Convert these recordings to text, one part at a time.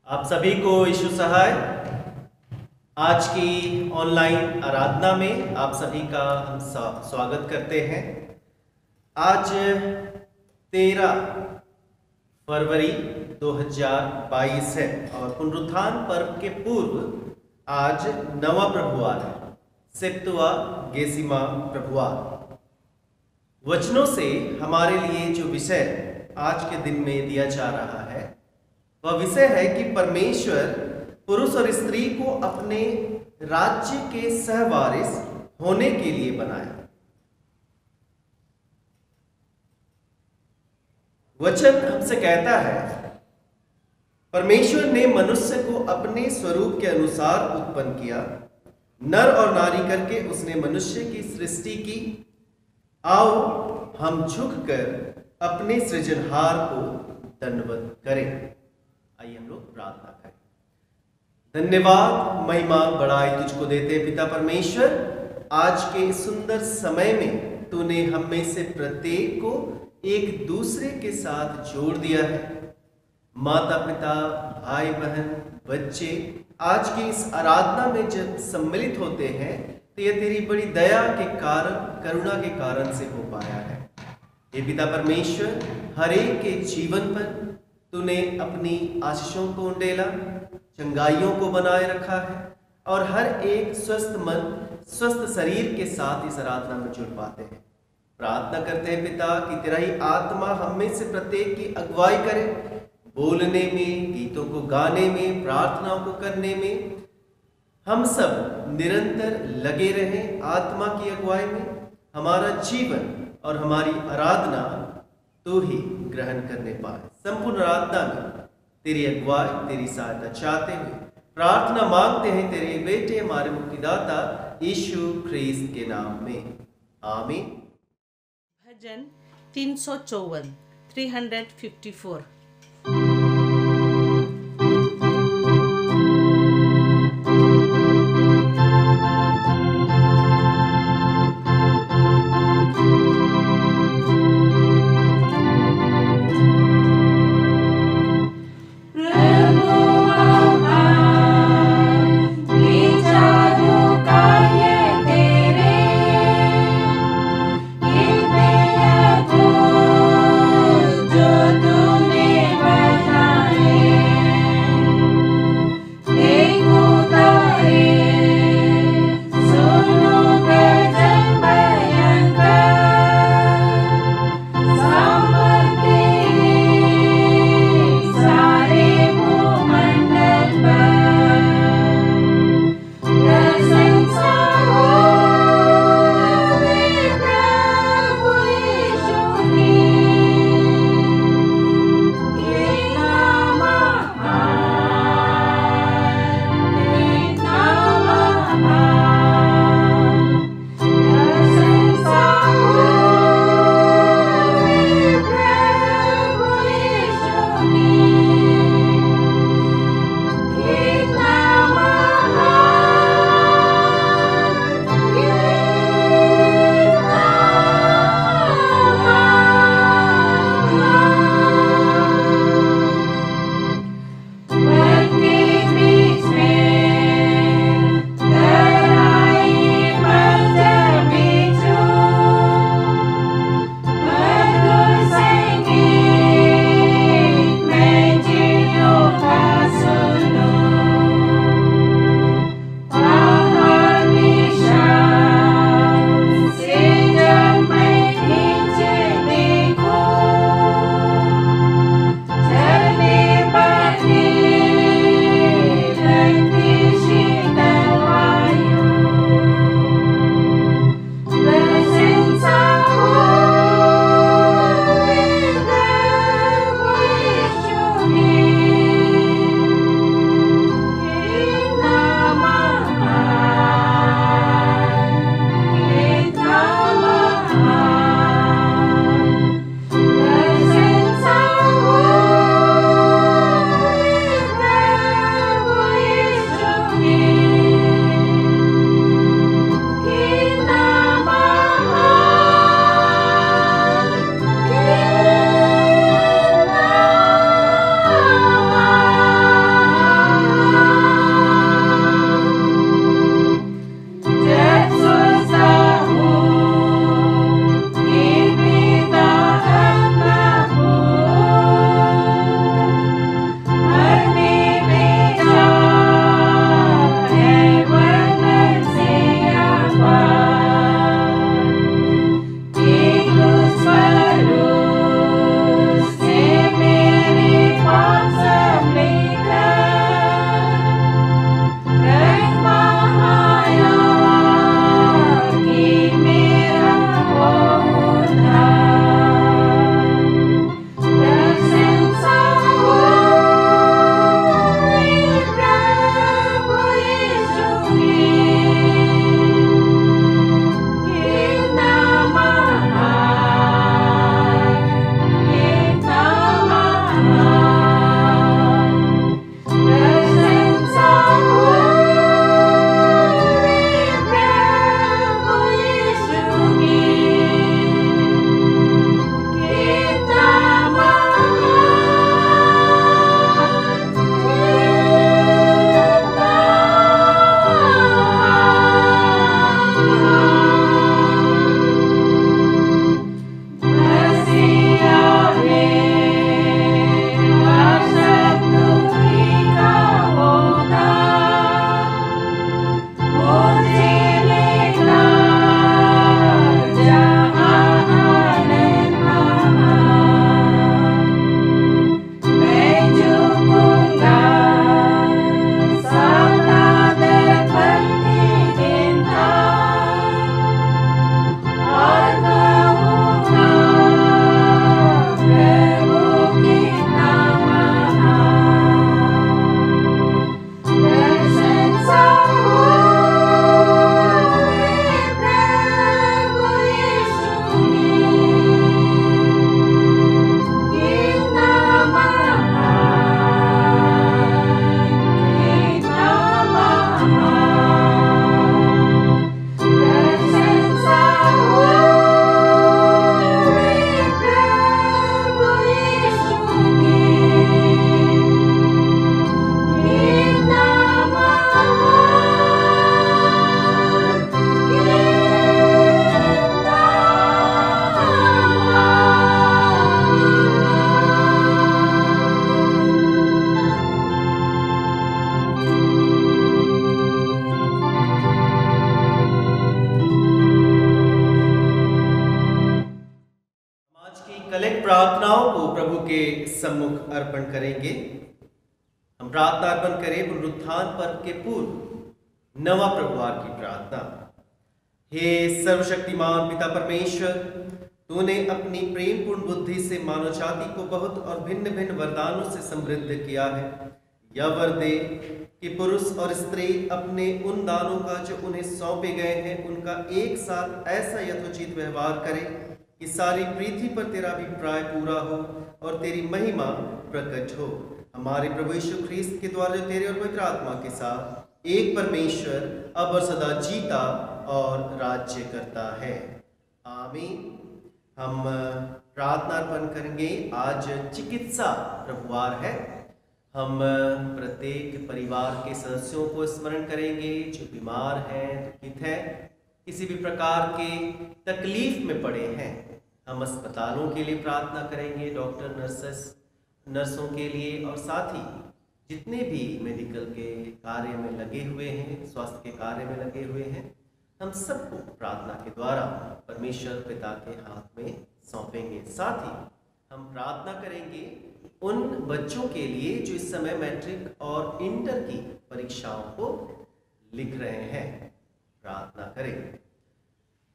आप सभी को यीशु सहाय आज की ऑनलाइन आराधना में आप सभी का हम स्वागत करते हैं। आज 13 फरवरी 2022 है और पुनरुत्थान पर्व के पूर्व आज नवा प्रभुवार है, सेप्तुआ गेसिमा प्रभुवार। वचनों से हमारे लिए जो विषय आज के दिन में दिया जा रहा है वह विषय है कि परमेश्वर पुरुष और स्त्री को अपने राज्य के सहवारिस होने के लिए बनाया। वचन हमसे कहता है, परमेश्वर ने मनुष्य को अपने स्वरूप के अनुसार उत्पन्न किया, नर और नारी करके उसने मनुष्य की सृष्टि की। आओ हम झुककर अपने सृजनहार को दंडवत करें। आइए हम लोग प्रार्थना करें। धन्यवाद महिमा बड़ाई तुझको देते पिता परमेश्वर, आज के सुंदर समय में तूने हम में से प्रत्येक को एक दूसरे के साथ जोड़ दिया है। माता पिता, भाई बहन, बच्चे आज की इस आराधना में जब सम्मिलित होते हैं तो यह तेरी बड़ी दया के कारण, करुणा के कारण से हो पाया है। ये पिता परमेश्वर, हर एक के जीवन पर तूने अपनी आशीषों को उंडेला, चंगाइयों को बनाए रखा है और हर एक स्वस्थ मन, स्वस्थ शरीर के साथ इस आराधना में जुड़ पाते हैं। प्रार्थना करते हैं पिता कि तेरा ही आत्मा हम में से प्रत्येक की अगुवाई करे, बोलने में, गीतों को गाने में, प्रार्थनाओं को करने में हम सब निरंतर लगे रहें। आत्मा की अगुवाई में हमारा जीवन और हमारी आराधना तू ही ग्रहण करने पाए। संपूर्ण आराधना में तेरी अगुवाई, तेरी सहायता चाहते हुए प्रार्थना मांगते हैं तेरे बेटे हमारे मुक्तिदाता यीशु ख्रीस्त के नाम में, आमीन। भजन 354 354। के सम्मुख अर्पण करेंगे। हम प्रार्थना अर्पण करें पुनरुत्थान पर्व के पूर्व नवा प्रभुवार की प्रार्थना। हे सर्वशक्तिमान पिता परमेश्वर, तूने अपनी प्रेमपूर्ण बुद्धि से मानव जाति को बहुत और भिन्न भिन्न वरदानों से समृद्ध किया है। यह वर दे कि पुरुष और स्त्री अपने उन दानों का जो उन्हें सौंपे गए हैं उनका एक साथ ऐसा यथोचित व्यवहार करें कि सारी पृथ्वी पर तेरा अभिप्राय पूरा हो और तेरी महिमा प्रकट हो। हमारे प्रभु यीशु ख्रीस्त के द्वारा जो तेरे और पवित्र आत्मा के साथ एक परमेश्वर अब और सदा जीता और राज्य करता है। आमीन। हम प्रार्थना अर्पण करेंगे। आज चिकित्सा प्रभुवार है। हम प्रत्येक परिवार के सदस्यों को स्मरण करेंगे जो बीमार हैं, दुखित हैं, किसी भी प्रकार के तकलीफ में पड़े हैं। हम अस्पतालों के लिए प्रार्थना करेंगे, डॉक्टर नर्सों के लिए, और साथ ही जितने भी मेडिकल के कार्य में लगे हुए हैं, स्वास्थ्य के कार्य में लगे हुए हैं, हम सबको प्रार्थना के द्वारा परमेश्वर पिता के हाथ में सौंपेंगे। साथ ही हम प्रार्थना करेंगे उन बच्चों के लिए जो इस समय मैट्रिक और इंटर की परीक्षाओं को लिख रहे हैं। प्रार्थना करें।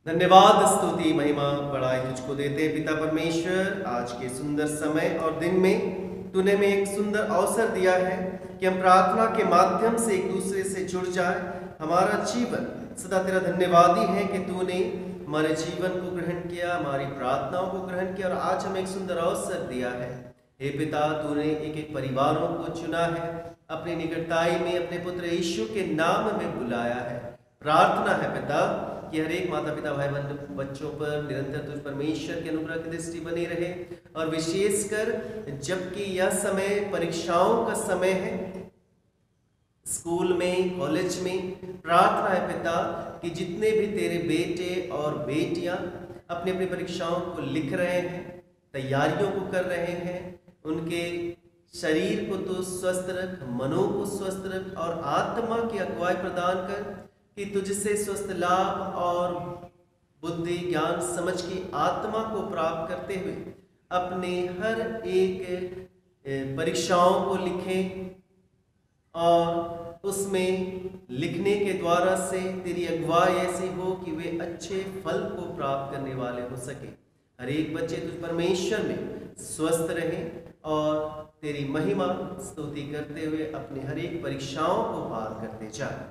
धन्यवाद, स्तुति, महिमा, बड़ाई तुझको देते पिता परमेश्वर। आज के सुंदर समय और दिन में तूने हमें एक सुंदर अवसर दिया है कि हम प्रार्थना के माध्यम से एक दूसरे से जुड़ जाए। हमारा जीवन सदा तेरा धन्यवादी है कि तूने हमारे जीवन को ग्रहण किया, हमारी प्रार्थनाओं को ग्रहण किया और आज हमें एक सुंदर अवसर दिया है। हे पिता, तूने एक एक परिवारों को चुना है, अपनी निकटताई में अपने पुत्र यीशु के नाम में बुलाया है। प्रार्थना है पिता कि हर एक माता पिता भाई बहन बच्चों पर निरंतर तुझ परमेश्वर के अनुग्रह की दृष्टि बनी रहे, और विशेषकर जबकि यह समय परीक्षाओं का समय है, स्कूल में, कॉलेज में, प्रार्थना है पिता कि जितने भी तेरे बेटे और बेटियां अपनी अपनी परीक्षाओं को लिख रहे हैं, तैयारियों को कर रहे हैं, उनके शरीर को तो स्वस्थ रख, मनों को स्वस्थ रख और आत्मा की अगुवाई प्रदान कर कि तुझसे स्वस्थ लाभ और बुद्धि, ज्ञान, समझ की आत्मा को प्राप्त करते हुए अपने हर एक परीक्षाओं को लिखें और उसमें लिखने के द्वारा से तेरी अगुवाई ऐसी हो कि वे अच्छे फल को प्राप्त करने वाले हो सके। हर एक बच्चे तुझ परमेश्वर में स्वस्थ रहे और तेरी महिमा स्तुति करते हुए अपनी हर एक परीक्षाओं को पार करते जाए।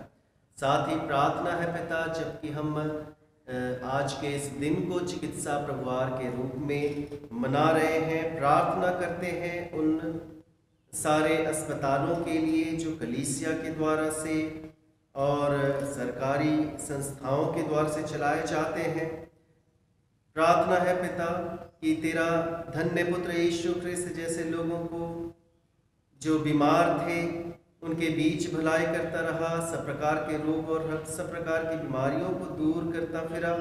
साथ ही प्रार्थना है पिता, जबकि हम आज के इस दिन को चिकित्सा प्रभुवार के रूप में मना रहे हैं, प्रार्थना करते हैं उन सारे अस्पतालों के लिए जो कलीसिया के द्वारा से और सरकारी संस्थाओं के द्वारा से चलाए जाते हैं। प्रार्थना है पिता कि तेरा धन्य पुत्र यीशु ख्रिस्त जैसे लोगों को जो बीमार थे उनके बीच भलाई करता रहा, सब प्रकार के रोग और सब प्रकार की बीमारियों को दूर करता फिरा।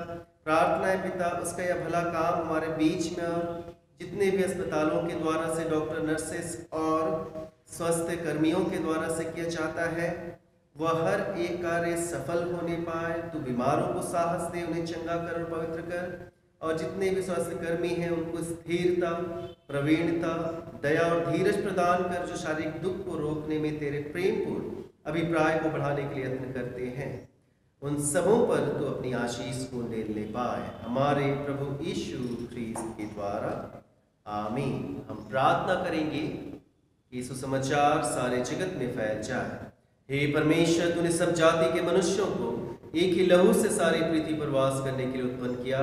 प्रार्थना है पिता उसका यह भला काम हमारे बीच में और जितने भी अस्पतालों के द्वारा से डॉक्टर, नर्सेस और स्वास्थ्य कर्मियों के द्वारा से किया जाता है, वह हर एक कार्य सफल होने पाए। तो बीमारों को साहस दे, उन्हें चंगा कर और पवित्र कर, और जितने भी स्वास्थ्य कर्मी हैं उनको स्थिरता, प्रवीणता, दया और धीरज प्रदान कर, जो शारीरिक दुख को रोकने में तेरे प्रेमपूर्ण अभिप्राय को बढ़ाने के लिए यत्न करते हैं। उन सबों पर तो अपनी आशीष को ले पाए, हमारे प्रभु यीशु ख्रीस्त के द्वारा। आमीन। हम प्रार्थना करेंगे कि सुसमाचार सारे जगत में फैल जाए। हे परमेश्वर, तूने सब जाति के मनुष्यों को एक ही लहू से सारी पृथ्वी पर वास करने के लिए उत्पन्न किया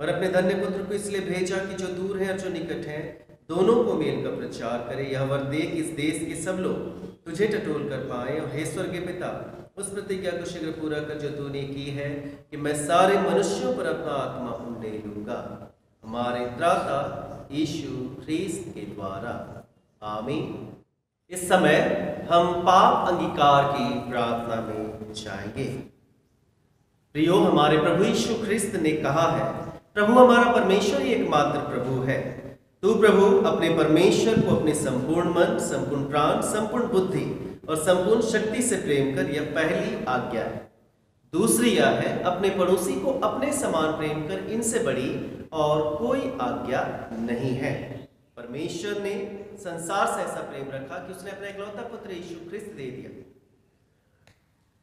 और अपने धन्य पुत्र को इसलिए भेजा कि जो दूर है और जो निकट है दोनों को मेल का प्रचार करे। यह वर दे कि इस देश के सब लोग तुझे टटोल कर पाए, और हे स्वर्गीय पिता, उस प्रतिज्ञा को शीघ्र पूरा कर जो तूने की है कि मैं सारे मनुष्यों पर अपना आत्मा उंडेल लूंगा। हमारे त्राता यीशु ख्रीस्त के द्वारा। आमीन। इस समय हम पाप अंगीकार की प्रार्थना में जाएंगे। प्रियो, हमारे प्रभु यीशु ख्रीस्त ने कहा है, प्रभु हमारा परमेश्वर ही एकमात्र प्रभु है। तू प्रभु अपने परमेश्वर को अपने संपूर्ण मन, संपूर्ण प्राण, संपूर्ण बुद्धि और संपूर्ण शक्ति से प्रेम कर, यह पहली आज्ञा है। दूसरी यह है, अपने पड़ोसी को अपने समान प्रेम कर, इनसे बड़ी और कोई आज्ञा नहीं है। परमेश्वर ने संसार से ऐसा प्रेम रखा कि उसने अपना इकलौता पुत्र यीशु ख्रिस्त दे दिया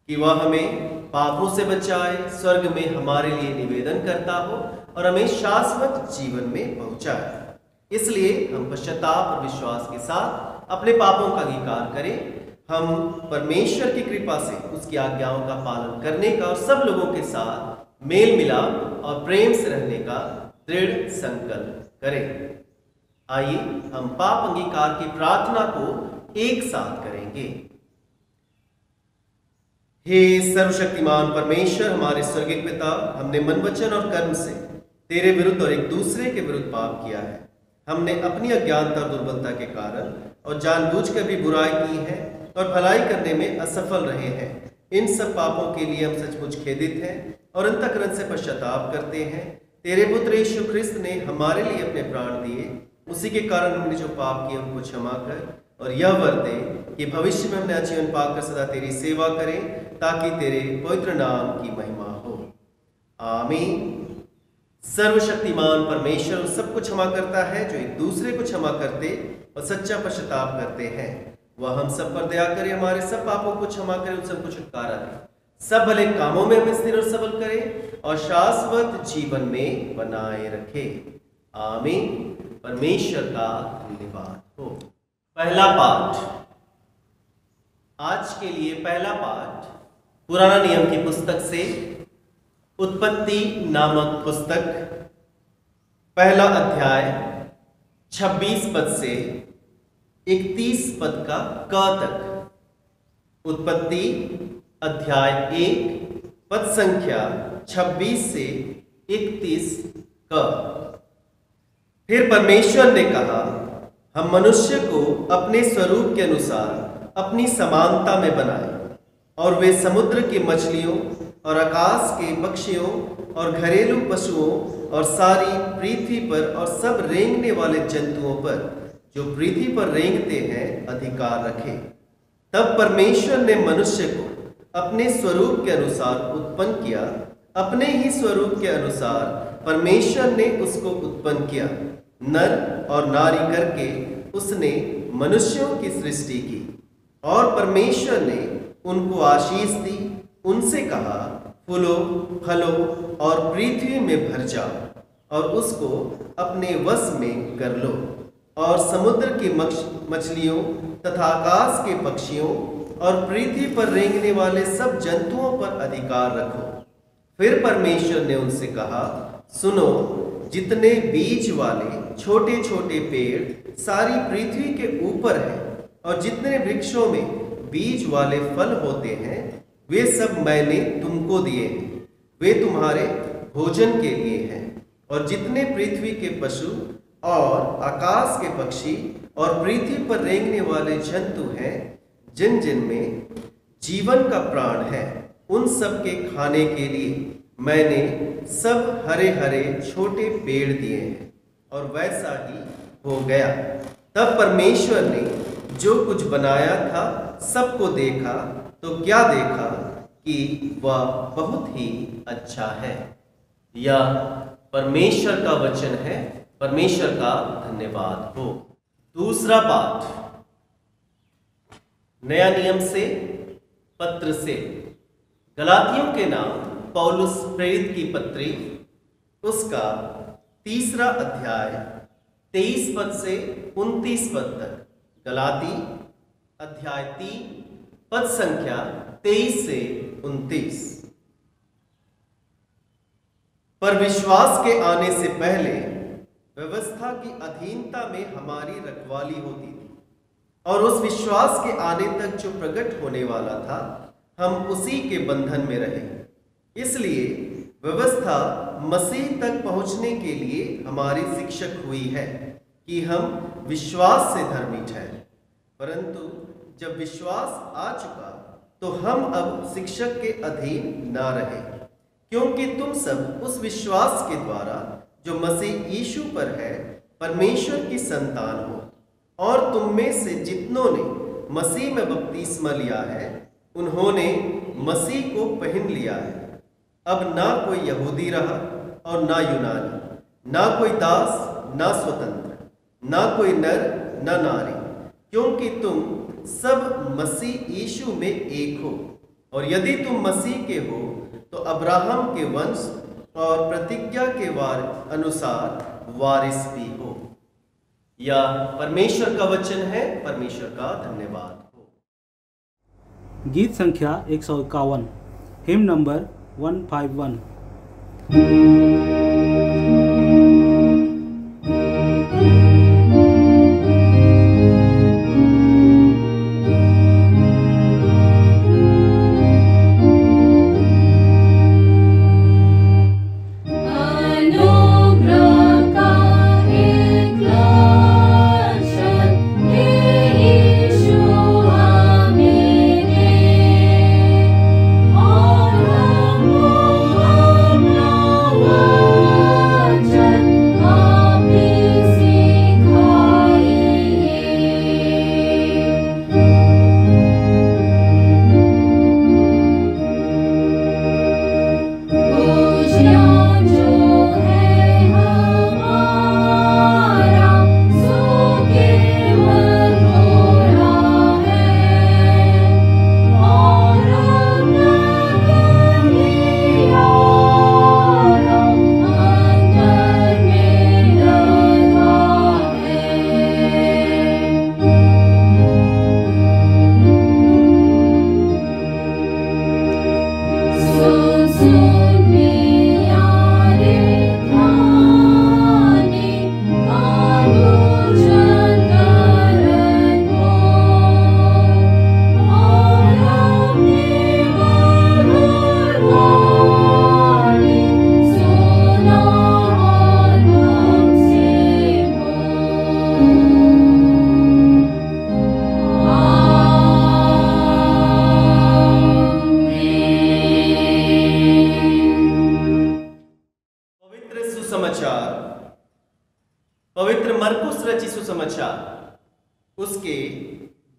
कि वह हमें पापों से बचाए, स्वर्ग में हमारे लिए निवेदन करता हो और हमें शाश्वत जीवन में पहुंचाए। इसलिए हम पश्चाताप और विश्वास के साथ अपने पापों का अंगीकार करें। हम परमेश्वर की कृपा से उसकी आज्ञाओं का पालन करने का और सब लोगों के साथ मेल मिलाप और प्रेम से रहने का दृढ़ संकल्प करें। आइए हम पाप अंगीकार की प्रार्थना को एक साथ करेंगे। हे सर्वशक्तिमान परमेश्वर, हमारे स्वर्गीय पिता, हमने मन, वचन और कर्म से तेरे विरुद्ध और एक दूसरे के विरुद्ध पाप किया है। हमने अपनी अज्ञानता और दुर्बलता के कारण और जानबूझकर भी बुराई की है और भलाई करने में असफल रहे हैं। इन सब पापों के लिए हम सचमुच खेदित हैं और अंतःकरण से पश्चाताप करते हैं। तेरे पुत्र यीशु ख्रिस्त ने हमारे लिए अपने प्राण दिए, उसी के कारण हमने जो पाप किए उनको क्षमा कर और यह वर दे कि भविष्य में हमने आजीवन पाकर सदा तेरी सेवा करें, ताकि तेरे पवित्र नाम की महिमा हो। आमीन। सर्वशक्तिमान परमेश्वर उन सबको क्षमा करता है जो एक दूसरे को क्षमा करते और सच्चा पश्चाताप करते हैं। वह हम सब पर दया करे, हमारे सब पापों को क्षमा करे, उन सबको छुटकारा दे, सब भले कामों में हमें स्थिर और सबल करे और शाश्वत जीवन में बनाए रखे। आमीन। परमेश्वर का धन्यवाद हो। पहला पाठ, आज के लिए पहला पाठ पुराना नियम की पुस्तक से उत्पत्ति नामक पुस्तक, पहला अध्याय 26 पद से 31 पद का क तक। उत्पत्ति अध्याय 1 पद संख्या 26 से 31 क। फिर परमेश्वर ने कहा, हम मनुष्य को अपने स्वरूप के अनुसार अपनी समानता में बनाए और वे समुद्र की मछलियों और आकाश के पक्षियों और घरेलू पशुओं और सारी पृथ्वी पर और सब रेंगने वाले जंतुओं पर जो पृथ्वी पर रेंगते हैं अधिकार रखे। तब परमेश्वर ने मनुष्य को अपने स्वरूप के अनुसार उत्पन्न किया, अपने ही स्वरूप के अनुसार परमेश्वर ने उसको उत्पन्न किया। नर और नारी करके उसने मनुष्यों की सृष्टि की और परमेश्वर ने उनको आशीष दी, उनसे कहा, फूलो फलो और पृथ्वी में भर जाओ और उसको अपने वश में कर लो और समुद्र की मछलियों तथा आकाश के पक्षियों और पृथ्वी पर रेंगने वाले सब जंतुओं पर अधिकार रखो। फिर परमेश्वर ने उनसे कहा, सुनो, जितने बीज वाले छोटे छोटे पेड़ सारी पृथ्वी के ऊपर हैं और जितने वृक्षों में बीज वाले फल होते हैं, वे सब मैंने तुमको दिए हैं, वे तुम्हारे भोजन के लिए हैं। और जितने पृथ्वी के पशु और आकाश के पक्षी और पृथ्वी पर रेंगने वाले जंतु हैं, जिन जिन में जीवन का प्राण है, उन सब के खाने के लिए मैंने सब हरे हरे छोटे पेड़ दिए हैं। और वैसा ही हो गया। तब परमेश्वर ने जो कुछ बनाया था सबको देखा, तो क्या देखा कि वह बहुत ही अच्छा है। यह परमेश्वर का वचन है। परमेश्वर का धन्यवाद हो। दूसरा पाठ, नया नियम से पत्र से गलातियों के नाम पौलुस प्रेरित की पत्री, उसका 3 अध्याय 23 पद से 29 पद तक। गलाती अध्याय 3 पद संख्या 23 से 29। पर विश्वास के आने से पहले व्यवस्था की अधीनता में हमारी रखवाली होती थी, और उस विश्वास के आने तक जो प्रकट होने वाला था, हम उसी के बंधन में रहे। इसलिए व्यवस्था मसीह तक पहुंचने के लिए हमारी शिक्षक हुई है कि हम विश्वास से धर्मी ठहरे। परंतु जब विश्वास आ चुका तो हम अब शिक्षक के अधीन ना रहे, क्योंकि तुम सब उस विश्वास के द्वारा जो मसीह यीशु पर है परमेश्वर की संतान हो। और तुम में से जितनों ने मसीह में बपतिस्मा लिया है, उन्होंने मसीह को पहन लिया है। अब ना कोई यहूदी रहा और ना यूनानी, ना कोई दास ना स्वतंत्र, ना कोई नर न नारी, क्योंकि तुम सब मसीह यीशु में एक हो। और यदि तुम मसीह के हो तो अब्राहम के वंश और प्रतिज्ञा के अनुसार वारिस भी हो। यह परमेश्वर का वचन है। परमेश्वर का धन्यवाद हो। गीत संख्या 151, हिम नंबर 151। पवित्र मरकुस रचित सुसमाचार उसके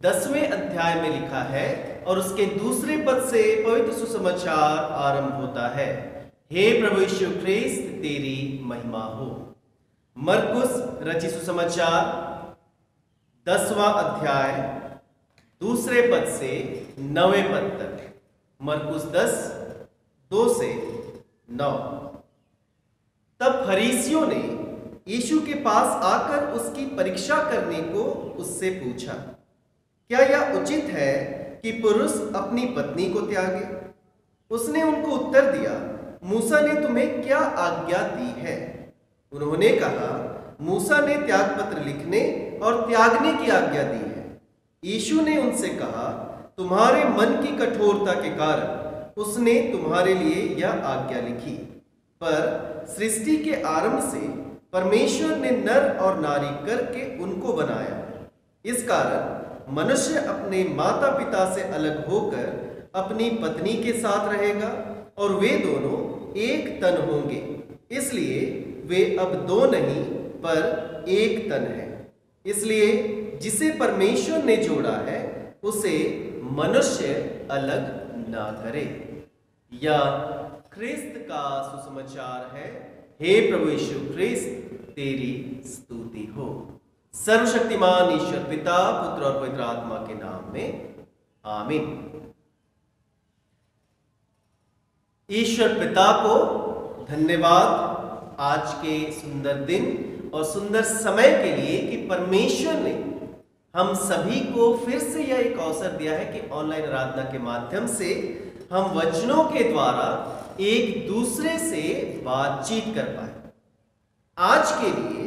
10वें अध्याय में लिखा है और उसके दूसरे पद से पवित्र सुसमाचार आरंभ होता है। हे प्रभु यीशु ख्रिस्त तेरी महिमा हो। मरकुस रचित सुसमाचार 10वां अध्याय दूसरे पद से 9वें पद तक। मरकुस 10:2 से 9। तब फरीसियों ने यीशु के पास आकर उसकी परीक्षा करने को उससे पूछा, क्या यह उचित है कि पुरुष अपनी पत्नी को त्यागे? उसने उनको उत्तर दिया, मूसा ने तुम्हें क्या आज्ञा दी है? उन्होंने कहा, मूसा ने त्यागपत्र लिखने और त्यागने की आज्ञा दी है। यीशु ने उनसे कहा, तुम्हारे मन की कठोरता के कारण उसने तुम्हारे लिए यह आज्ञा लिखी, पर सृष्टि के आरंभ से परमेश्वर ने नर और नारी करके उनको बनाया। इस कारण मनुष्य अपने माता पिता से अलग होकर अपनी पत्नी के साथ रहेगा और वे दोनों एक तन होंगे। इसलिए वे अब दो नहीं पर एक तन है। इसलिए जिसे परमेश्वर ने जोड़ा है उसे मनुष्य अलग ना करे। यह ख्रिस्त का सुसमाचार है। हे प्रभु यीशु ख्रिस्त तेरी स्तुति हो। सर्वशक्तिमान ईश्वर पिता, पुत्र और पवित्र आत्मा के नाम में आमीन। ईश्वर पिता को धन्यवाद आज के सुंदर दिन और सुंदर समय के लिए कि परमेश्वर ने हम सभी को फिर से यह एक अवसर दिया है कि ऑनलाइन आराधना के माध्यम से हम वचनों के द्वारा एक दूसरे से बातचीत कर पाए। आज के लिए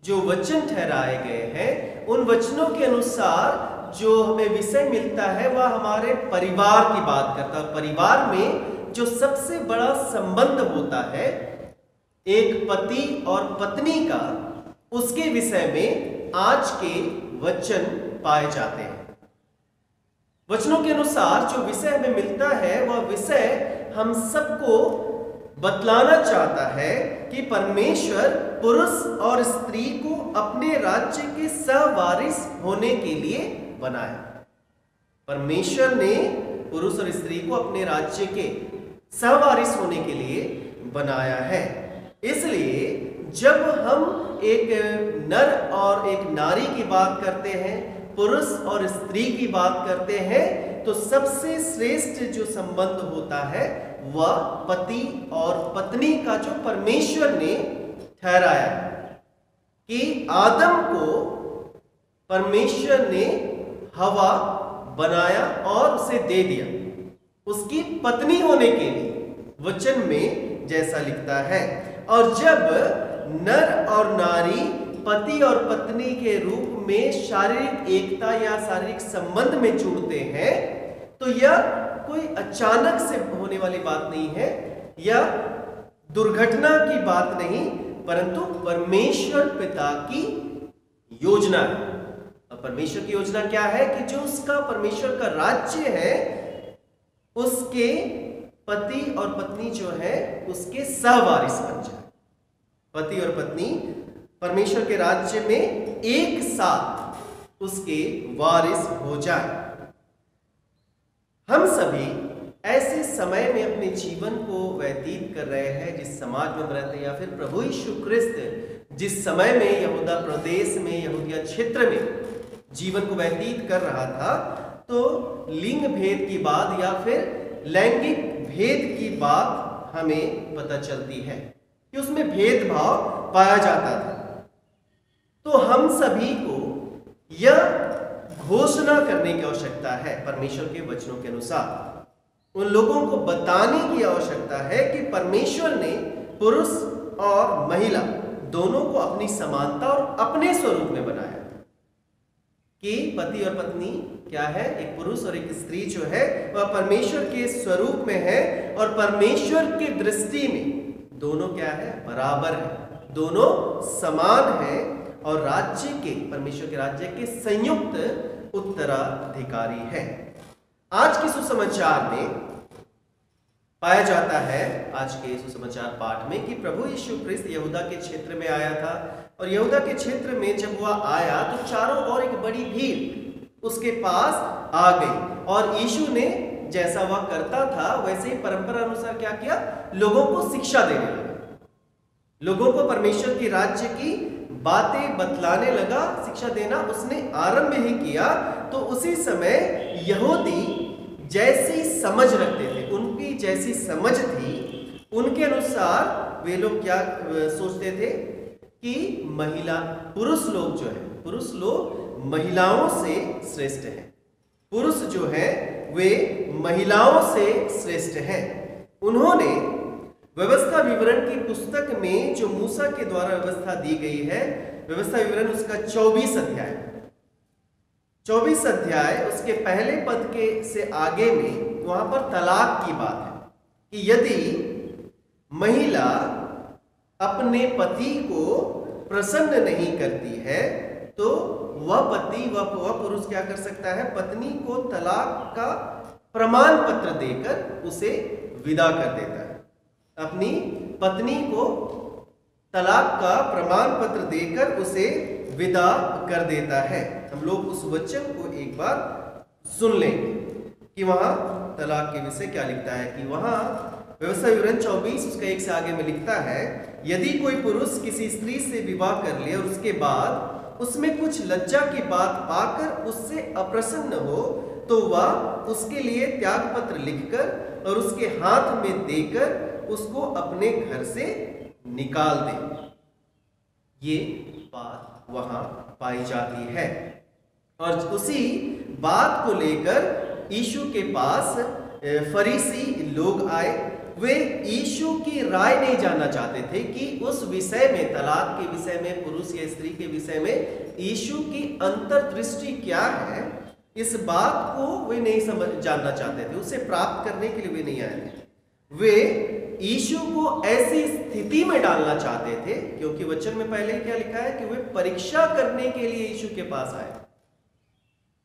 जो वचन ठहराए गए हैं उन वचनों के अनुसार जो हमें विषय मिलता है वह हमारे परिवार की बात करता है। परिवार में जो सबसे बड़ा संबंध होता है एक पति और पत्नी का, उसके विषय में आज के वचन पाए जाते हैं। वचनों के अनुसार जो विषय हमें मिलता है वह विषय हम सबको बतलाना चाहता है कि परमेश्वर पुरुष और स्त्री को अपने राज्य के सहवारिस होने के लिए बनाया। परमेश्वर ने पुरुष और स्त्री को अपने राज्य के सहवारिस होने के लिए बनाया है। इसलिए जब हम एक नर और एक नारी की बात करते हैं, पुरुष और स्त्री की बात करते हैं, तो सबसे श्रेष्ठ जो संबंध होता है वह पति और पत्नी का जो परमेश्वर ने ठहराया है कि आदम को परमेश्वर ने हवा बनाया और उसे दे दिया उसकी पत्नी होने के लिए, वचन में जैसा लिखता है। और जब नर और नारी पति और पत्नी के रूप में शारीरिक एकता या शारीरिक संबंध में जुड़ते हैं, तो यह कोई अचानक से होने वाली बात नहीं है या दुर्घटना की बात नहीं, परंतु परमेश्वर पिता की योजना है। और परमेश्वर की योजना क्या है कि जो उसका परमेश्वर का राज्य है, उसके पति और पत्नी जो है उसके सहवारिस बन जाए। पति और पत्नी परमेश्वर के राज्य में एक साथ उसके वारिस हो जाए। हम सभी ऐसे समय में अपने जीवन को व्यतीत कर रहे हैं जिस समाज में रहते हैं, या फिर प्रभु यीशु ख्रिस्त जिस समय में यहूदा प्रदेश में, यहूदिया क्षेत्र में जीवन को व्यतीत कर रहा था, तो लिंग भेद की बात या फिर लैंगिक भेद की बात हमें पता चलती है कि उसमें भेदभाव पाया जाता था। तो हम सभी को यह घोषणा करने की आवश्यकता है, परमेश्वर के वचनों के अनुसार उन लोगों को बताने की आवश्यकता है कि परमेश्वर ने पुरुष और महिला दोनों को अपनी समानता और अपने स्वरूप में बनाया कि पति और पत्नी क्या है, एक पुरुष और एक स्त्री जो है वह परमेश्वर के स्वरूप में है, और परमेश्वर की दृष्टि में दोनों क्या है, बराबर है, दोनों समान है और राज्य के, परमेश्वर के राज्य के संयुक्त उत्तराधिकारी है। आज के सुसमाचार में पाया जाता है, आज के सुसमाचार पाठ में, कि प्रभु यीशु ख्रिस्त यहूदा के क्षेत्र में आया था, और यहूदा के क्षेत्र में जब वह आया तो चारों ओर एक बड़ी भीड़ उसके पास आ गई, और यीशु ने जैसा वह करता था वैसे ही परंपरा अनुसार क्या किया, लोगों को शिक्षा देने लगा, लोगों को परमेश्वर की राज्य की बातें बतलाने लगा, शिक्षा देना उसने आरंभ ही किया। तो उसी समय यहूदी जैसी समझ रखते थे, उनकी जैसी समझ थी, उनके अनुसार वे लोग क्या सोचते थे कि महिला, पुरुष लोग जो है, पुरुष लोग महिलाओं से श्रेष्ठ हैं, पुरुष जो है वे महिलाओं से श्रेष्ठ हैं। उन्होंने व्यवस्था विवरण की पुस्तक में जो मूसा के द्वारा व्यवस्था दी गई है, व्यवस्था विवरण उसका 24 अध्याय उसके पहले पद के से आगे में वहां पर तलाक की बात है कि यदि महिला अपने पति को प्रसन्न नहीं करती है तो वह पति, वह पुरुष क्या कर सकता है, पत्नी को तलाक का प्रमाण पत्र देकर उसे विदा कर देता है। अपनी पत्नी को तलाक का प्रमाण पत्र देकर उसे विदा कर देता है। हम लोग उस वचन को एक बार सुन लेंगे कि वहां तलाक के विषय क्या लिखता है। कि वहां व्यवस्था विवरण 24 उसका 1 से आगे में लिखता है, यदि कोई पुरुष किसी स्त्री से विवाह कर ले और उसके बाद उसमें कुछ लज्जा की बात पाकर उससे अप्रसन्न हो, तो वह उसके लिए त्याग पत्र लिखकर और उसके हाथ में देकर उसको अपने घर से निकाल दे। ये बात वहां पाई जाती है। और उसी बात को लेकर यीशु के पास फरीसी लोग आए। वे यीशु की राय नहीं जानना चाहते थे कि उस विषय में, तलाक के विषय में, पुरुष या स्त्री के विषय में यीशु की अंतर्दृष्टि क्या है। इस बात को वे नहीं जानना चाहते थे, उसे प्राप्त करने के लिए वे नहीं आए थे। वे यीशु को ऐसी स्थिति में डालना चाहते थे, क्योंकि वचन में पहले क्या लिखा है कि वे परीक्षा करने के लिए यीशु के पास आए,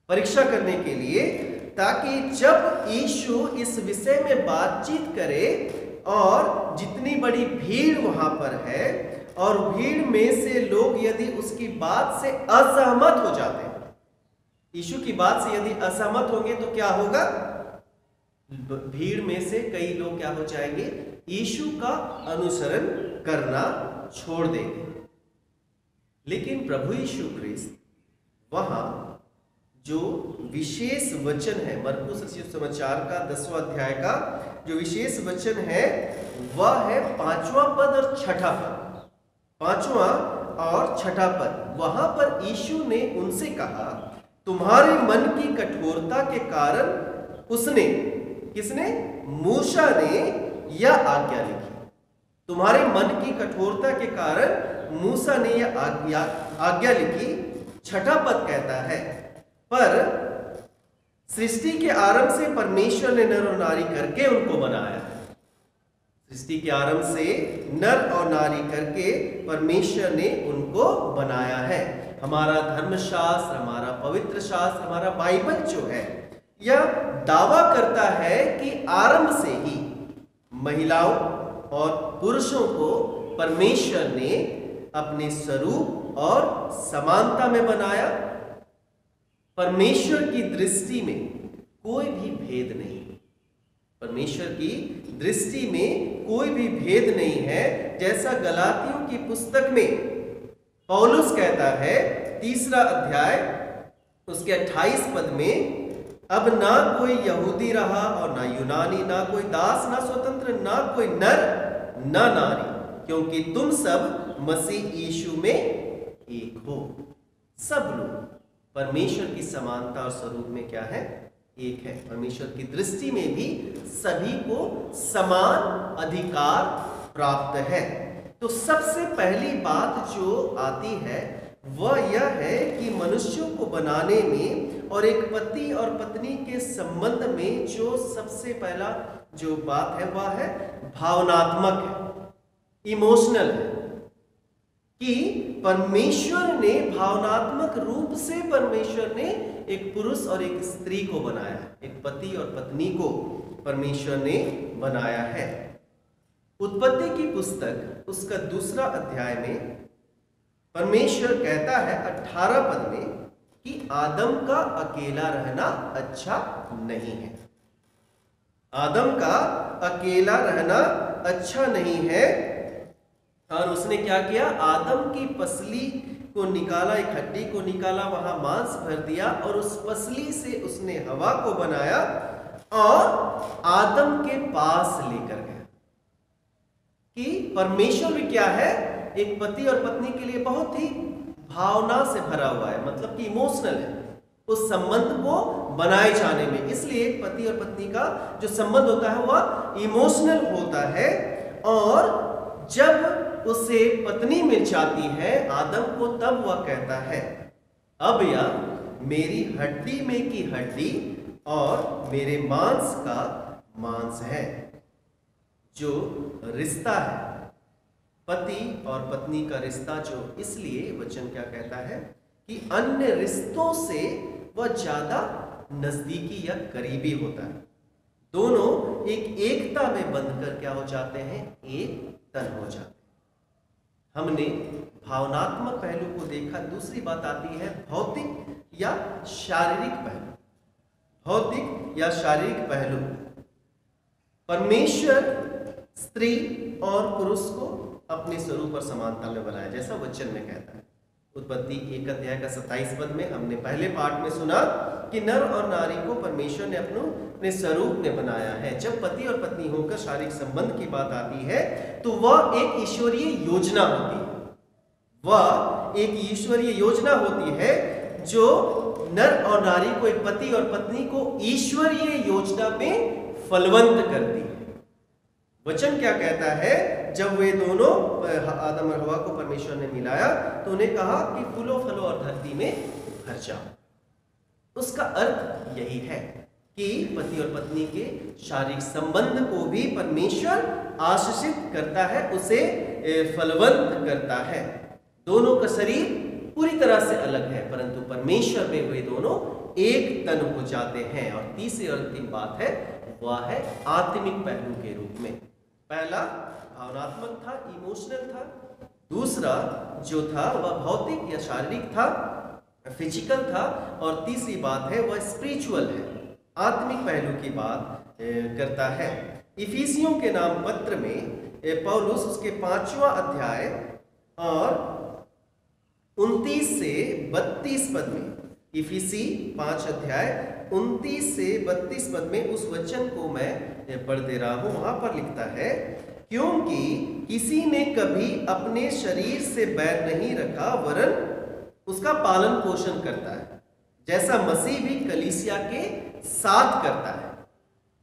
परीक्षा करने के लिए, ताकि जब यीशु इस विषय में बातचीत करे और जितनी बड़ी भीड़ वहां पर है और भीड़ में से लोग यदि उसकी बात से असहमत हो जाते हैं, यीशु की बात से यदि असहमत होंगे तो क्या होगा, भीड़ में से कई लोग क्या हो जाएंगे, यीशु का अनुसरण करना छोड़ देंगे। लेकिन प्रभु यीशु ख्रिस्त वहां जो विशेष वचन है, मरकुस रचित समाचार का 10वां अध्याय का जो विशेष वचन है वह है 5वां पद और 6ठा पद। 5वां और 6ठा पद, वहां पर यीशु ने उनसे कहा, तुम्हारे मन की कठोरता के कारण उसने, किसने? मूसा ने यह आज्ञा लिखी। तुम्हारे मन की कठोरता के कारण मूसा ने यह आज्ञा लिखी। 6ठा पद कहता है, पर सृष्टि के आरंभ से परमेश्वर ने नर और नारी करके उनको बनाया। सृष्टि के आरंभ से नर और नारी करके परमेश्वर ने उनको बनाया है। हमारा धर्मशास्त्र, हमारा पवित्र शास्त्र, हमारा बाइबल जो है यह दावा करता है कि आरंभ से ही महिलाओं और पुरुषों को परमेश्वर ने अपने स्वरूप और समानता में बनाया। परमेश्वर की दृष्टि में कोई भी भेद नहीं, परमेश्वर की दृष्टि में कोई भी भेद नहीं है। जैसा गलातियों की पुस्तक में पौलुस कहता है 3रा अध्याय उसके 28 पद में, अब ना कोई यहूदी रहा और ना यूनानी, ना कोई दास ना स्वतंत्र, ना कोई नर ना नारी, क्योंकि तुम सब मसीह यीशु में एक हो। सब लोग परमेश्वर की समानता और स्वरूप में क्या है? एक है। परमेश्वर की दृष्टि में भी सभी को समान अधिकार प्राप्त है। तो सबसे पहली बात जो आती है वह यह है कि मनुष्यों को बनाने में और एक पति और पत्नी के संबंध में जो सबसे पहला जो बात है वह है भावनात्मक है, इमोशनल है, कि परमेश्वर ने भावनात्मक रूप से परमेश्वर ने एक पुरुष और एक स्त्री को बनाया है, एक पति और पत्नी को परमेश्वर ने बनाया है। उत्पत्ति की पुस्तक उसका 2रा अध्याय में परमेश्वर कहता है 18 पद में कि आदम का अकेला रहना अच्छा नहीं है। आदम का अकेला रहना अच्छा नहीं है। और उसने क्या किया? आदम की पसली को निकाला, एक हड्डी को निकाला, वहां मांस भर दिया और उस पसली से उसने हवा को बनाया और आदम के पास लेकर गया। कि परमेश्वर भी क्या है? एक पति और पत्नी के लिए बहुत ही भावना से भरा हुआ है, मतलब कि इमोशनल है उस संबंध को बनाए जाने में। इसलिए एक पति और पत्नी का जो संबंध होता है वह इमोशनल होता है। और जब उसे पत्नी मिल जाती है आदम को, तब वह कहता है, अब यह मेरी हड्डी में की हड्डी और मेरे मांस का मांस है। जो रिश्ता है पति और पत्नी का रिश्ता, जो इसलिए वचन क्या कहता है कि अन्य रिश्तों से वह ज्यादा नजदीकी या करीबी होता है। दोनों एक एकता में बंधकर क्या हो जाते हैं? एक तन हो जाते हैं। हमने भावनात्मक पहलू को देखा। दूसरी बात आती है भौतिक या शारीरिक पहलू। भौतिक या शारीरिक पहलू, परमेश्वर स्त्री और पुरुष को अपने स्वरूप और समानता में बनाया, जैसा वचन में कहता है। उत्पत्ति 1 अध्याय का 27 पद में हमने पहले पाठ में सुना कि नर और नारी को परमेश्वर ने अपने स्वरूप में बनाया है। जब पति और पत्नी होकर शारीरिक संबंध की बात आती है तो वह एक ईश्वरीय योजना होती है। वह एक ईश्वरीय योजना होती है जो नर और नारी को, एक पति और पत्नी को ईश्वरीय योजना में फलवंत करती है। वचन क्या कहता है? जब वे दोनों आदम और हवा को परमेश्वर ने मिलाया तो उन्हें कहा कि फूलो फलो और धरती में भर जाओ। उसका अर्थ यही है कि पति और पत्नी के शारीरिक संबंध को भी परमेश्वर आशीषित करता है, उसे फलवंत करता है। दोनों का शरीर पूरी तरह से अलग है, परंतु परमेश्वर में वे दोनों एक तन हो जाते हैं। और तीसरी और अंतिम बात है वह है आत्मिक पहलू के रूप में। पहला भावनात्मक था, इमोशनल था। दूसरा जो था वह भौतिक या शारीरिक था, फिजिकल था। और तीसरी बात है वह स्पिरिचुअल है, आत्मिक पहलू की बात करता है। इफिसियों के नाम पत्र में पौलुस उसके 5वां अध्याय और 29 से 32 पद में, इफिसी 5 अध्याय 29 से 32 पद में उस वचन को मैं पढ़ दे रहा हूं। वहां पर लिखता है, क्योंकि किसी ने कभी अपने शरीर से बैर नहीं रखा वरन उसका पालन पोषण करता है, जैसा मसीह भी कलीसिया के साथ करता है,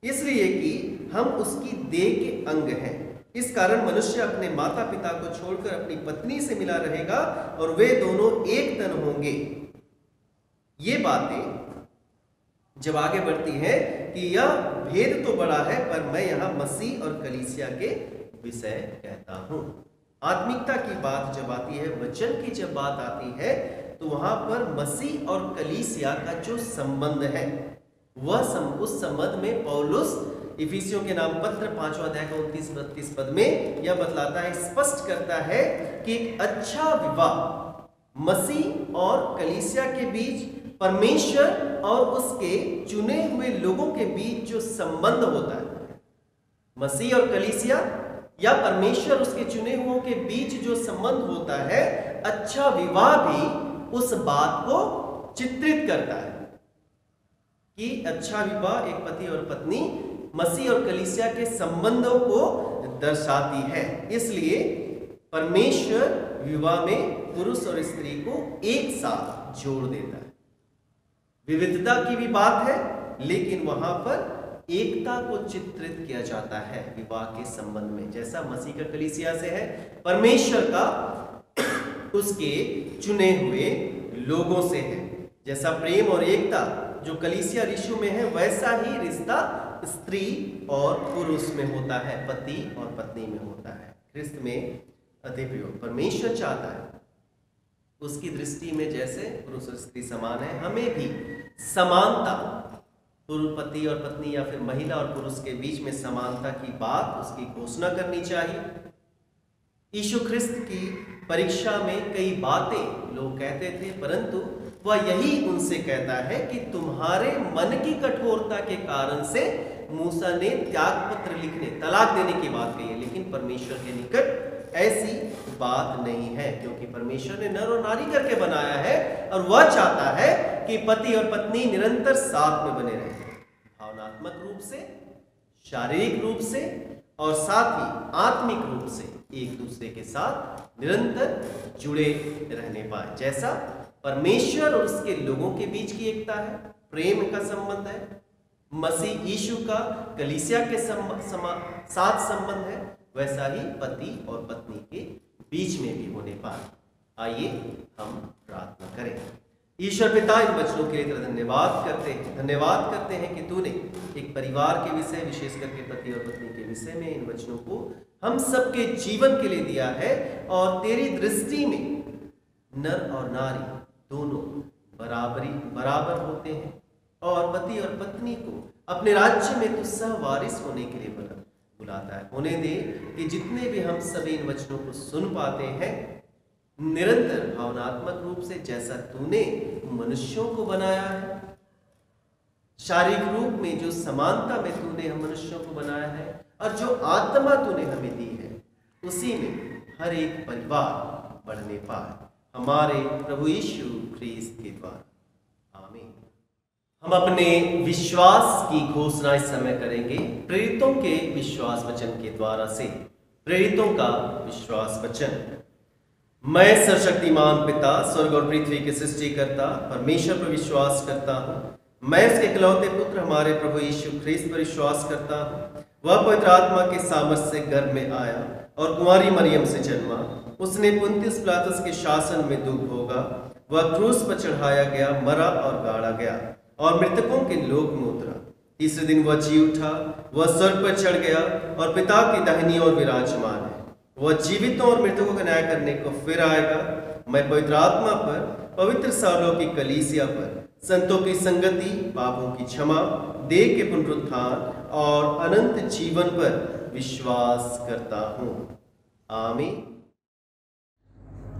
इसलिए कि हम उसकी देह के अंग हैं। इस कारण मनुष्य अपने माता पिता को छोड़कर अपनी पत्नी से मिला रहेगा और वे दोनों एक तन होंगे। ये बातें जब आगे बढ़ती है कि यह भेद तो बड़ा है, पर मैं यहां मसीह और कलीसिया के विषय कहता हूं। आत्मिकता की बात जब आती है, वचन की जब बात आती है, तो वहां पर मसीह और कलीसिया का जो संबंध है वह उस संबंध में पौलुस इफिसियों के नाम पत्र 5वां अध्याय का 29-32 पद में यह बतलाता है, स्पष्ट करता है कि एक अच्छा विवाह मसीह और कलीसिया के बीच, परमेश्वर और उसके चुने हुए लोगों के बीच जो संबंध होता है, मसीह और कलीसिया या परमेश्वर उसके चुने हुओं के बीच जो संबंध होता है, अच्छा विवाह भी उस बात को चित्रित करता है कि अच्छा विवाह एक पति और पत्नी मसीह और कलीसिया के संबंधों को दर्शाती है। इसलिए परमेश्वर विवाह में पुरुष और स्त्री को एक साथ जोड़ देता है। विविधता की भी बात है, लेकिन वहां पर एकता को चित्रित किया जाता है विवाह के संबंध में, जैसा मसीह का कलीसिया से है, परमेश्वर का उसके चुने हुए लोगों से है। जैसा प्रेम और एकता जो कलीसिया यीशु में है, वैसा ही रिश्ता स्त्री और पुरुष में होता है, पति और पत्नी में होता है। ख्रिस्त में अधिप्रयोग परमेश्वर चाहता है उसकी दृष्टि में जैसे पुरुष और स्त्री समान है, हमें भी समानता, पति और पत्नी या फिर महिला और पुरुष के बीच में समानता की बात उसकी घोषणा करनी चाहिए। यीशु ख्रिस्त की परीक्षा में कई बातें लोग कहते थे, परंतु वह यही उनसे कहता है कि तुम्हारे मन की कठोरता के कारण से मूसा ने त्याग पत्र लिखने, तलाक देने की बात कही है, लेकिन परमेश्वर के निकट ऐसी बात नहीं है, क्योंकि परमेश्वर ने नर और नारी करके बनाया है और वह चाहता है कि पति और पत्नी निरंतर साथ में बने रहें, भावनात्मक रूप से, शारीरिक रूप से और साथ ही आत्मिक रूप से एक दूसरे के साथ निरंतर जुड़े रहने पाए। जैसा परमेश्वर और उसके लोगों के बीच की एकता है, प्रेम का संबंध है, मसीह यीशु का कलीसिया के साथ संबंध है, वैसा ही पति और पत्नी के बीच में भी होने पाए। आइए हम प्रार्थना करें। ईश्वर पिता, इन वचनों के लिए तेरा धन्यवाद करते हैं कि तूने एक परिवार के विषय, विशेष करके पति और पत्नी के विषय में इन वचनों को हम सबके जीवन के लिए दिया है, और तेरी दृष्टि में नर और नारी दोनों बराबर होते हैं, और पति और पत्नी को अपने राज्य में तो सहवारिस होने के लिए बुलाता है। होने दे कि जितने भी हम सभी इन वचनों को सुन पाते हैं, निरंतर भावनात्मक रूप से जैसा तूने मनुष्यों को बनाया है, शारीरिक रूप में जो समानता में तूने हम मनुष्यों को बनाया है, और जो आत्मा तूने हमें दी है, उसी में हर एक परिवार बढ़ने पाए, हमारे प्रभु यीशु ख्रीस्त के द्वारा, आमीन। हम अपने विश्वास की घोषणा इस समय करेंगे प्रेरितों के विश्वास वचन के द्वारा से। प्रेरितों का विश्वास वचन। मैं सर्वशक्तिमान पिता, स्वर्ग और पृथ्वी के सृष्टिकर्ता परमेश्वर पर विश्वास करता हूँ। मैं उसके इकलौते पुत्र हमारे प्रभु यीशु ख्रीस्त पर विश्वास करता हूँ। वह पवित्र आत्मा के सामर्थ्य से गर्भ में आया और कुंवारी मरियम से जन्मा। उसने पुन्तियुस पिलातुस के शासन में दुख भोगा। वह क्रूस पर चढ़ाया गया, मरा और गाड़ा गया और मृतकों के लोक में उतरा। तीसरे दिन वह जी उठा, वह स्वर्ग पर चढ़ गया और पिता की दाहिनी ओर विराजमान है। वह जीवितों और मृतकों का न्याय करने को फिर आएगा। मैं पवित्र आत्मा पर, पवित्र सालों की कलीसिया पर, संतों की संगति, पापों की क्षमा, देह के पुनरुत्थान और अनंत जीवन पर विश्वास करता हूँ। आमीन।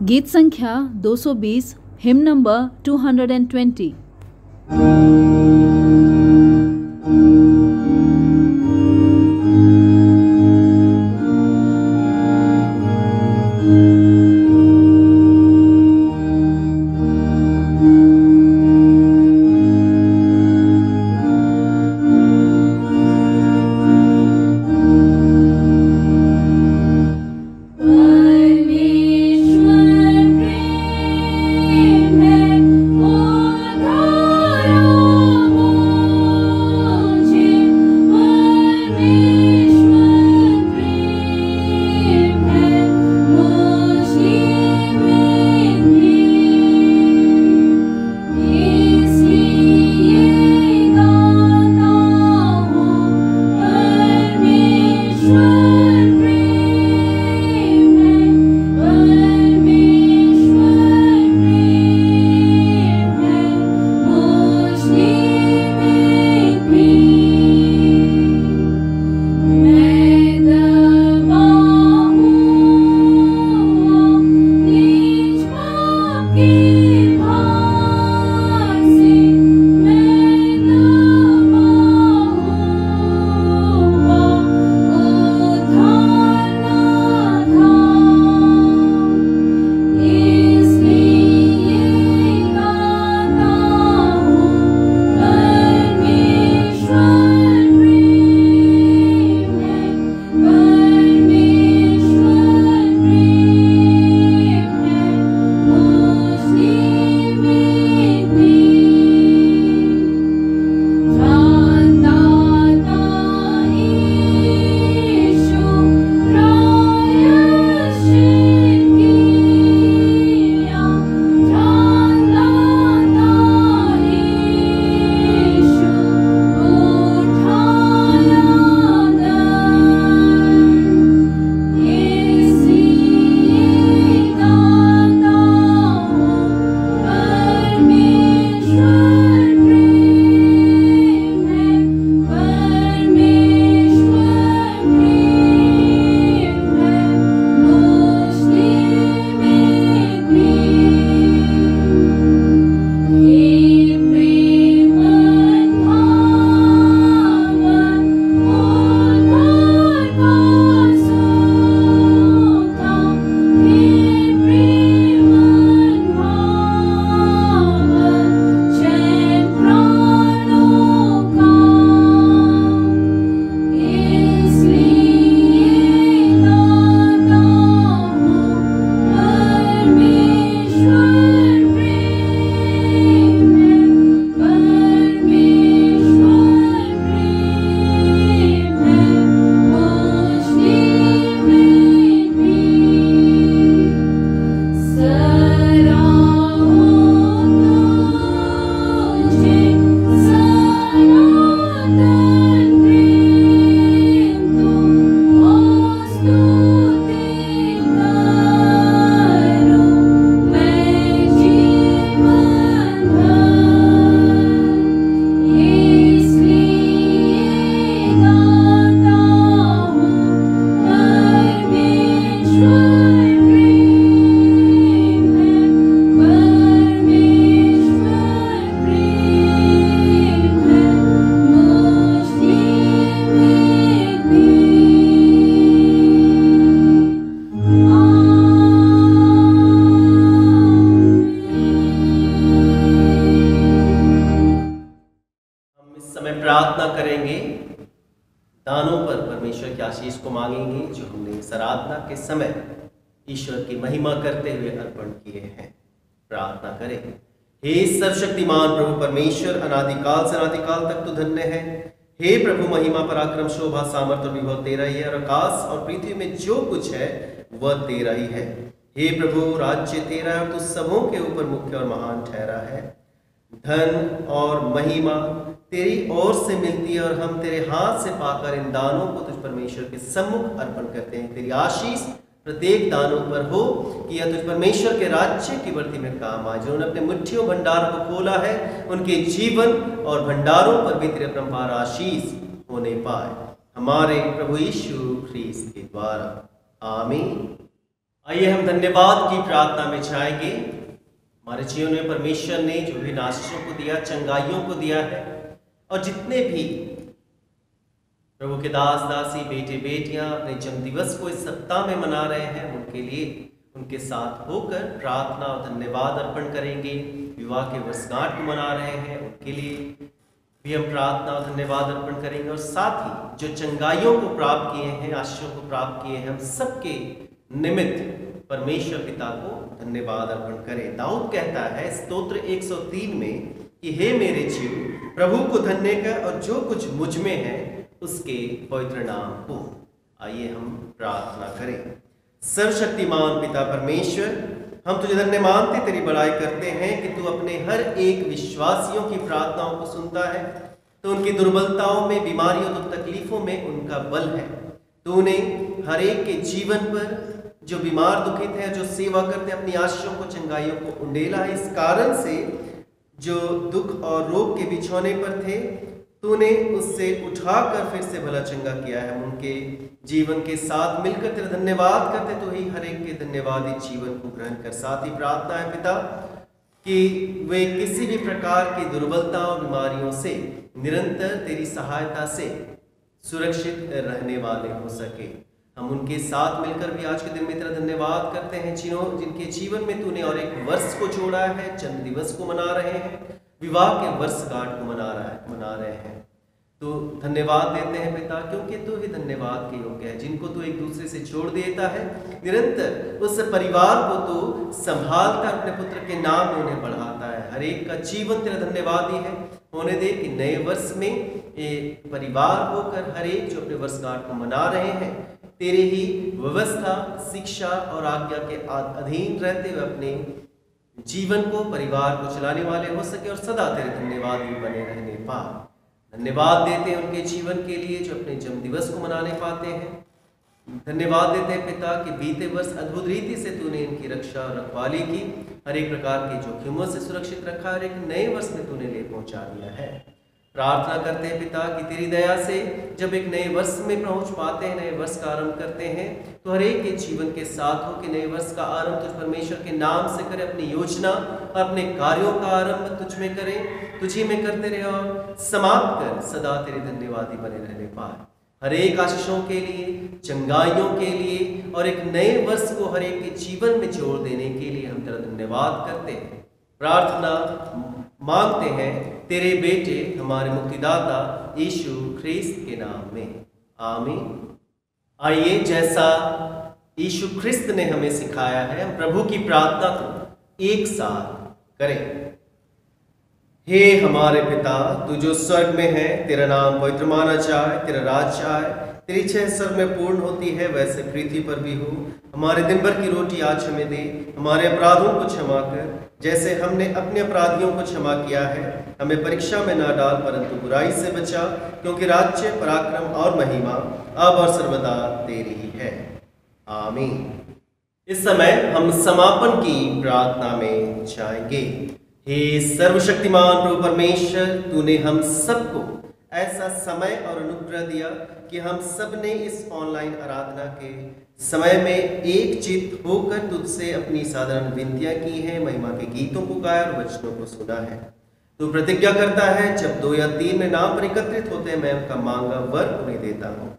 गीत संख्या 220, हिम नंबर 220। इस समय प्रार्थना करेंगे, दानों पर परमेश्वर की आशीष को मांगेंगे जो हमने इस आराधना के समय ईश्वर की महिमा करते हुए अर्पण किए हैं। प्रार्थना करें। हे सर्वशक्तिमान प्रभु परमेश्वर, अनादिकाल से अनादिकाल तक तू धन्य है। हे प्रभु, महिमा पराक्रम शोभा सामर्थ्य और विभव तेरा ही है, और आकाश और पृथ्वी में जो कुछ है वह तेरा ही है। हे प्रभु, राज्य तेरा है और तू सबों के ऊपर मुख्य और महान ठहरा है। धन और महिमा तेरी ओर से मिलती है, और हम तेरे हाथ से पाकर इन दानों को तुझ परमेश्वर के सम्मुख अर्पण करते हैं। तेरी आशीष प्रत्येक दानों पर हो कि यह तुझ परमेश्वर के राज्य की बढ़ती में काम आए। जिन्होंने अपने मुट्ठियों भंडार को खोला है, उनके जीवन और भंडारों पर भी तेरे परम्पार आशीष होने पाए, हमारे प्रभु यीशु ख्रीस्त के द्वारा, आमीन। आइए हम धन्यवाद की प्रार्थना में जाएंगे। हमारे जीवन में परमेश्वर ने जो भी आशीषों को दिया, चंगाइयों को दिया है, और जितने भी प्रभु के दास दासी बेटे बेटियां अपने जन्म दिवस को इस सप्ताह में मना रहे हैं, उनके लिए उनके साथ होकर प्रार्थना और धन्यवाद अर्पण करेंगे। विवाह के वर्षगांठ को मना रहे हैं, उनके लिए भी हम प्रार्थना और धन्यवाद अर्पण करेंगे। और साथ ही जो चंगाइयों को प्राप्त किए हैं, आशीषों को प्राप्त किए हैं, हम सबके निमित्त परमेश्वर पिता को धन्यवाद अर्पण करें। दाऊद कहता है स्तोत्र 103 में कि हे मेरे जीव प्रभु को धन्य कर, और जो कुछ मुझ में है उसके पवित्र नाम को। आइए हम प्रार्थना करें। सर्वशक्तिमान पिता परमेश्वर, हम तुझे धन्य मानते, तेरी बड़ाई करते हैं कि तू अपने हर एक विश्वासियों की प्रार्थनाओं को सुनता है। तो उनकी दुर्बलताओं में, बीमारियों, दुख तकलीफों में उनका बल है। तूने हर एक के जीवन पर जो बीमार दुखित है, जो सेवा करते, अपनी आशीषों को, चंगाइयों को उंडेला है। इस कारण से जो दुख और रोग के बिछौने पर थे, तूने उससे उठाकर फिर से भला चंगा किया है। हम उनके जीवन के साथ मिलकर तेरा धन्यवाद करते, तो ही हर एक के धन्यवादी जीवन को ग्रहण कर। साथ ही प्रार्थना है पिता कि वे किसी भी प्रकार की दुर्बलताओं, बीमारियों से निरंतर तेरी सहायता से सुरक्षित रहने वाले हो सके। हम उनके साथ मिलकर भी आज के दिन में तेरा धन्यवाद करते हैं, जिनके जीवन में तूने और एक वर्ष को जोड़ा है, जन्म दिवस को मना रहे हैं, विवाह के वर्षगांठ को मना रहे हैं। तो धन्यवाद देते हैं पिता, क्योंकि तू ही धन्यवाद के योग्य है। जिनको तू एक दूसरे से जोड़ देता है, निरंतर उस परिवार को तू संभालता, अपने पुत्र के नाम में उन्हें बढ़ाता है। हर एक का जीवन तेरा धन्यवादी है। होने दे कि नए वर्ष में एक परिवार होकर हर एक जो अपने वर्षगांठ को मना रहे हैं, तेरे ही व्यवस्था, शिक्षा और आज्ञा के अधीन रहते हुए अपने जीवन को, परिवार को चलाने वाले हो सके, और सदा तेरे धन्यवाद भी बने रहने पाए। धन्यवाद देते हैं उनके जीवन के लिए जो अपने जन्म दिवस को मनाने पाते हैं। धन्यवाद देते हैं पिता कि बीते वर्ष अद्भुत रीति से तूने इनकी रक्षा और रखवाली की, हर एक प्रकार के जोखिमों से सुरक्षित रखा, और एक नए वर्ष में तूने ले पहुंचा दिया है। प्रार्थना करते हैं पिता कि तेरी दया से जब एक नए वर्ष में पहुंच पाते हैं, नए वर्ष का आरंभ करते हैं, तो हर एक के जीवन के साथ हो कि नए वर्ष का आरंभ तुझ परमेश्वर के नाम से करे, अपनी योजना और अपने कार्यों का आरंभ तुझ में करें, तुझी में करते रहे, और समाप्त कर सदा तेरे धन्यवादी बने रहने पाए। हर एक आशीषों के लिए, चंगाइयों के लिए, और एक नए वर्ष को हर एक के जीवन में जोड़ देने के लिए हम तेरा धन्यवाद करते हैं। प्रार्थना मांगते हैं तेरे बेटे हमारे मुक्तिदाता यीशु ख्रीस्त के नाम में, आमीन। आइए जैसा यीशु ख्रिस्त ने हमें सिखाया है, हम प्रभु की प्रार्थना को एक साथ करें। हे हमारे पिता, तू जो स्वर्ग में है, तेरा नाम पवित्र माना जाए, तेरा राज्य आए, तेरी इच्छा स्वर्ग में पूर्ण होती है वैसे पृथ्वी पर भी हो। हमारे दिन भर की रोटी आज हमें दे, हमारे अपराधों को क्षमा कर जैसे हमने अपने अपराधियों को क्षमा किया है। हमें परीक्षा में ना डाल, परंतु बुराई से बचा, क्योंकि राज्य, पराक्रम और महिमा अब और सर्वदा तेरी ही है, आमीन। इस समय हम समापन की प्रार्थना में जाएंगे। हे सर्वशक्तिमान प्रभु परमेश्वर, तूने हम सबको ऐसा समय और अनुग्रह दिया कि हम सब ने इस ऑनलाइन आराधना के समय में एक चित्त होकर तुझसे अपनी साधारण विनतियां की हैं, महिमा के गीतों को गाया और वचनों को सुना है। तू प्रतिज्ञा करता है, जब 2 या 3 में नाम पर एकत्रित होते हैं, मैं उनका मांगा वर उन्हें देता हूँ।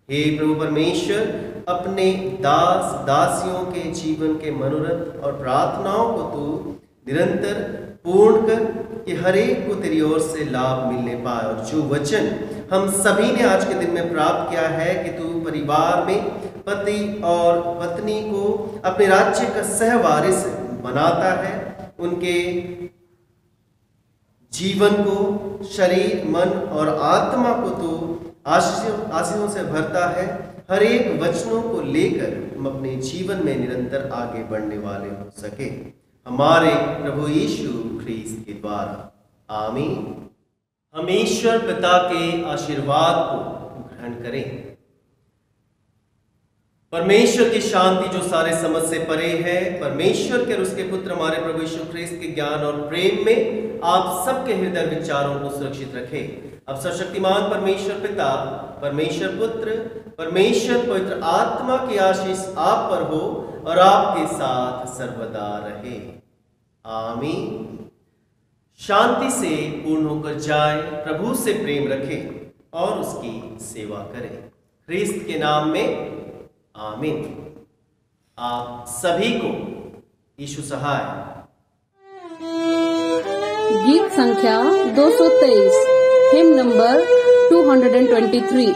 हे प्रभु परमेश्वर, अपने दास दासियों के जीवन के मनोरथ और प्रार्थनाओं को तू निरंतर पूर्ण कर कि हर एक को तेरी ओर से लाभ मिलने पाए। और जो वचन हम सभी ने आज के दिन में प्राप्त किया है कि तू परिवार में पति और पत्नी को अपने राज्य का सहवारिस बनाता है, उनके जीवन को, शरीर, मन और आत्मा को तो आशीषों से भरता है। हर एक वचनों को लेकर हम अपने जीवन में निरंतर आगे बढ़ने वाले हो सके, हमारे प्रभु यीशु ख्रीस्त के द्वारा। आमीन। हम ईश्वर पिता के आशीर्वाद को ग्रहण करें। परमेश्वर की शांति जो सारे समझ से परे है, परमेश्वर के और उसके पुत्र हमारे प्रभु यीशु ख्रीस्त के ज्ञान और प्रेम में आप सबके हृदय विचारों को सुरक्षित रखे। अब सर्वशक्तिमान परमेश्वर पिता, परमेश्वर पुत्र, परमेश्वर पवित्र आत्मा की आशीष आप पर हो और आपके साथ सर्वदा रहे। आमीन। शांति से पूर्ण होकर जाए, प्रभु से प्रेम रखें और उसकी सेवा करें। ख्रीस्त के नाम में आमीन। आप सभी को यीशु सहाय। गीत संख्या 223, हिम नंबर 223।